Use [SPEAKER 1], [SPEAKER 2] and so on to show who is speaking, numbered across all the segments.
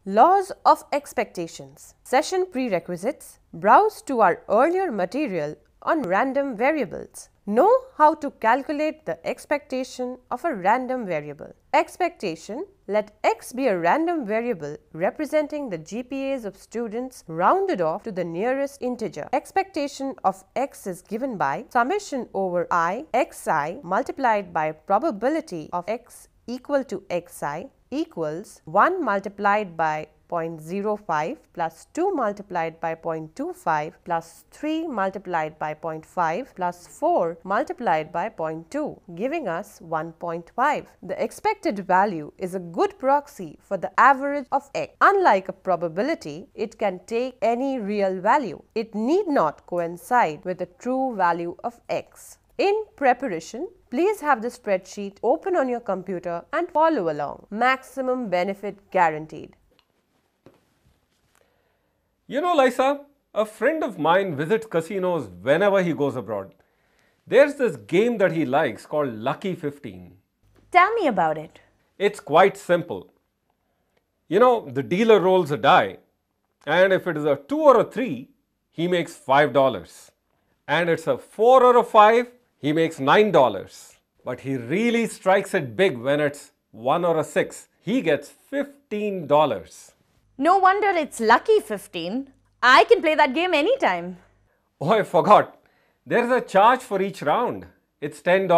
[SPEAKER 1] Laws of expectations. Session prerequisites. Browse to our earlier material on random variables. Know how to calculate the expectation of a random variable. Expectation. Let x be a random variable representing the GPAs of students rounded off to the nearest integer. Expectation of x is given by summation over I xi multiplied by probability of x equal to xi equals 1 multiplied by 0.05 plus 2 multiplied by 0.25 plus 3 multiplied by 0.5 plus 4 multiplied by 0.2, giving us 1.5. The expected value is a good proxy for the average of x. Unlike a probability, it can take any real value. It need not coincide with the true value of x. In preparation, please have the spreadsheet open on your computer and follow along. Maximum benefit guaranteed.
[SPEAKER 2] You know, Lisa, a friend of mine visits casinos whenever he goes abroad. There's this game that he likes called Lucky 15.
[SPEAKER 3] Tell me about it.
[SPEAKER 2] It's quite simple. You know, the dealer rolls a die, and if it is a 2 or a 3, he makes $5. And it's a 4 or a 5, he makes $9. But he really strikes it big when it's 1 or a 6. He gets $15.
[SPEAKER 3] No wonder it's Lucky 15. I can play that game anytime.
[SPEAKER 2] Oh, I forgot. There's a charge for each round. It's $10.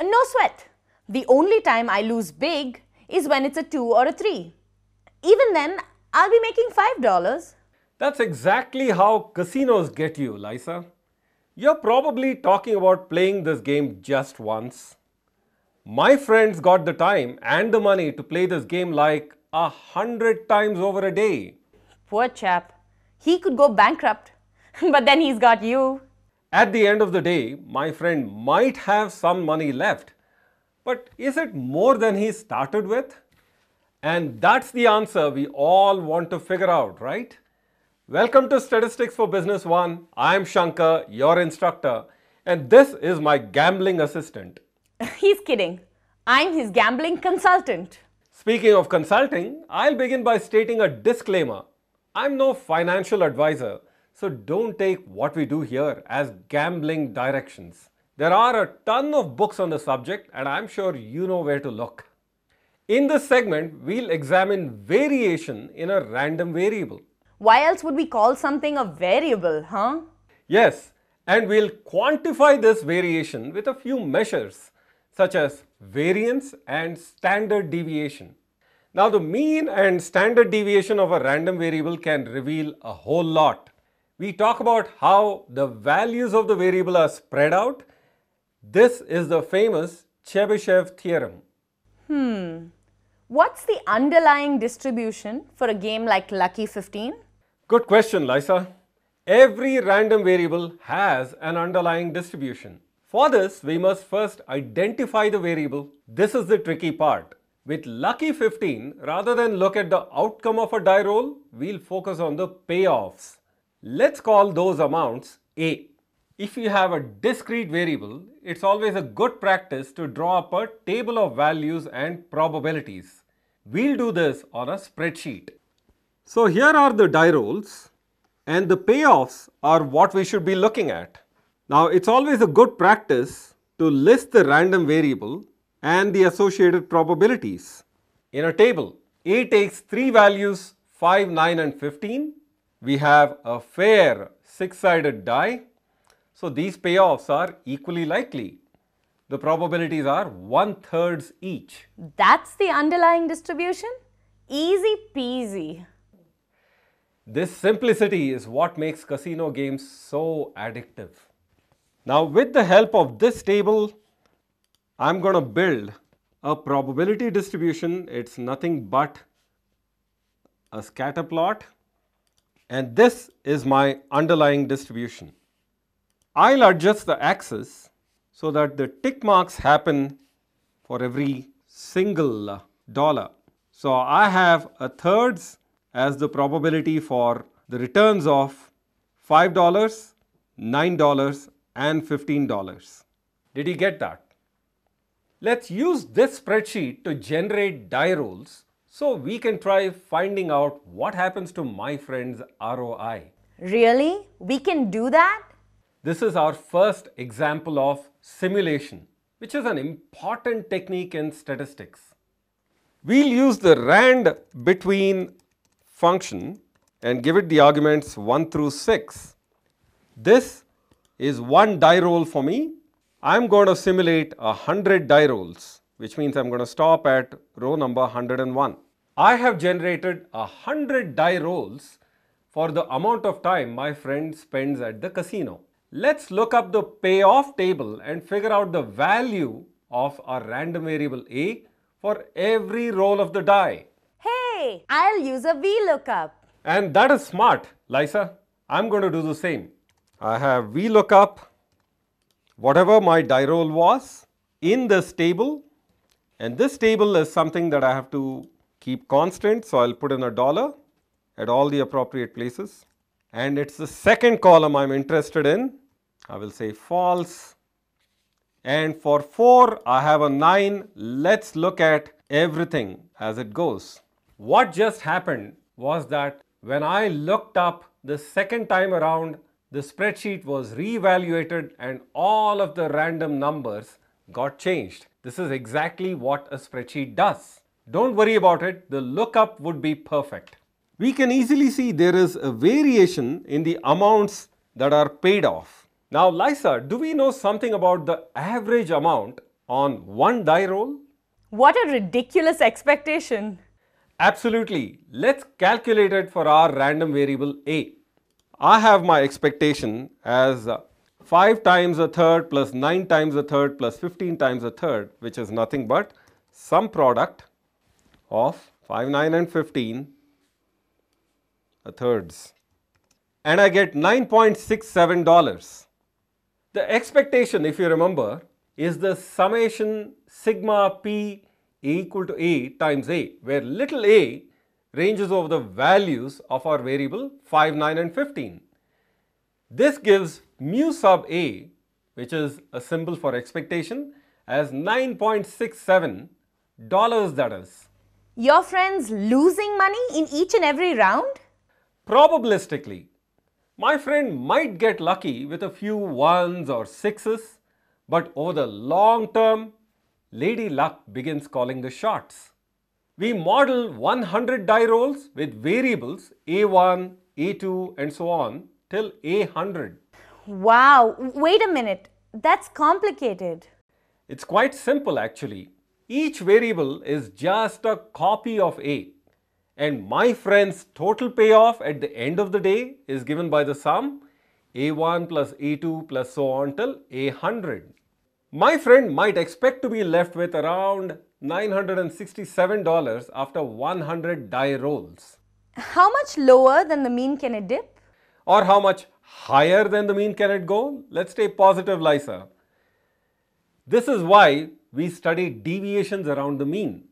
[SPEAKER 3] No sweat. The only time I lose big is when it's a 2 or a 3. Even then, I'll be making $5.
[SPEAKER 2] That's exactly how casinos get you, Lisa. You're probably talking about playing this game just once. My friends got the time and the money to play this game like 100 times over a day.
[SPEAKER 3] Poor chap. He could go bankrupt. But then he's got you.
[SPEAKER 2] At the end of the day, my friend might have some money left. But is it more than he started with? And that's the answer we all want to figure out, right? Welcome to Statistics for Business 1. I'm Shankar, your instructor, and this is my gambling assistant.
[SPEAKER 3] He's kidding. I'm his gambling consultant.
[SPEAKER 2] Speaking of consulting, I'll begin by stating a disclaimer. I'm no financial advisor, so don't take what we do here as gambling directions. There are a ton of books on the subject, and I'm sure you know where to look. In this segment, we'll examine variation in a random variable.
[SPEAKER 3] Why else would we call something a variable, huh?
[SPEAKER 2] Yes, and we'll quantify this variation with a few measures, such as variance and standard deviation. Now, the mean and standard deviation of a random variable can reveal a whole lot. We talk about how the values of the variable are spread out. This is the famous Chebyshev theorem.
[SPEAKER 3] What's the underlying distribution for a game like Lucky 15?
[SPEAKER 2] Good question, Lisa. Every random variable has an underlying distribution. For this, we must first identify the variable. This is the tricky part. With Lucky 15, rather than look at the outcome of a die roll, we'll focus on the payoffs. Let's call those amounts A. If you have a discrete variable, it's always a good practice to draw up a table of values and probabilities. We'll do this on a spreadsheet. So here are the die rolls, and the payoffs are what we should be looking at. Now, it's always a good practice to list the random variable and the associated probabilities. In a table, A takes 3 values, 5, 9 and 15. We have a fair 6-sided die. So these payoffs are equally likely. The probabilities are 1/3 each.
[SPEAKER 3] That's the underlying distribution? Easy peasy.
[SPEAKER 2] This simplicity is what makes casino games so addictive. Now, with the help of this table, I'm going to build a probability distribution. It's nothing but a scatter plot, and this is my underlying distribution. I'll adjust the axis so that the tick marks happen for every single dollar. So I have a thirds as the probability for the returns of $5, $9 and $15. Did you get that? Let's use this spreadsheet to generate die rolls So we can try finding out what happens to my friend's ROI.
[SPEAKER 3] Really? We can do that?
[SPEAKER 2] This is our first example of simulation, which is an important technique in statistics. We'll use the rand between function and give it the arguments 1 through 6. This is one die roll for me. I'm going to simulate 100 die rolls, which means I'm going to stop at row number 101. I have generated 100 die rolls for the amount of time my friend spends at the casino. Let's look up the payoff table and figure out the value of our random variable A for every roll of the die.
[SPEAKER 3] Hey, I'll use a VLOOKUP.
[SPEAKER 2] And that is smart, Lisa. I'm going to do the same. I have VLOOKUP, whatever my die roll was, in this table. And this table is something that I have to keep constant. So I'll put in $1 at all the appropriate places. And it's the second column I'm interested in. I will say false. And for 4, I have a 9. Let's look at everything as it goes. What just happened was that when I looked up the second time around, the spreadsheet was reevaluated and all of the random numbers got changed. This is exactly what a spreadsheet does. Don't worry about it, the lookup would be perfect. We can easily see there is a variation in the amounts that are paid off. Now, Lisa, do we know something about the average amount on one die roll?
[SPEAKER 3] What a ridiculous expectation.
[SPEAKER 2] Absolutely. Let's calculate it for our random variable A. I have my expectation as 5 times a third plus 9 times a third plus 15 times a third, which is nothing but sum product of 5, 9 and 15 thirds. And I get $9.67. The expectation, if you remember, is the summation sigma p equal to A times A, where little a ranges over the values of our variable 5, 9 and 15. This gives mu sub A, which is a symbol for expectation, as $9.67, that is.
[SPEAKER 3] Your friend's losing money in each and every round?
[SPEAKER 2] Probabilistically, my friend might get lucky with a few 1s or 6s, but over the long term, Lady Luck begins calling the shots. We model 100 die rolls with variables A1, A2 and so on till A100.
[SPEAKER 3] Wow, wait a minute. That's complicated.
[SPEAKER 2] It's quite simple actually. Each variable is just a copy of A. And my friend's total payoff at the end of the day is given by the sum A1 plus A2 plus so on till A100. My friend might expect to be left with around $967 after 100 die rolls.
[SPEAKER 3] How much lower than the mean can it dip?
[SPEAKER 2] Or how much higher than the mean can it go? Let's stay positive, Lisa. This is why we study deviations around the mean.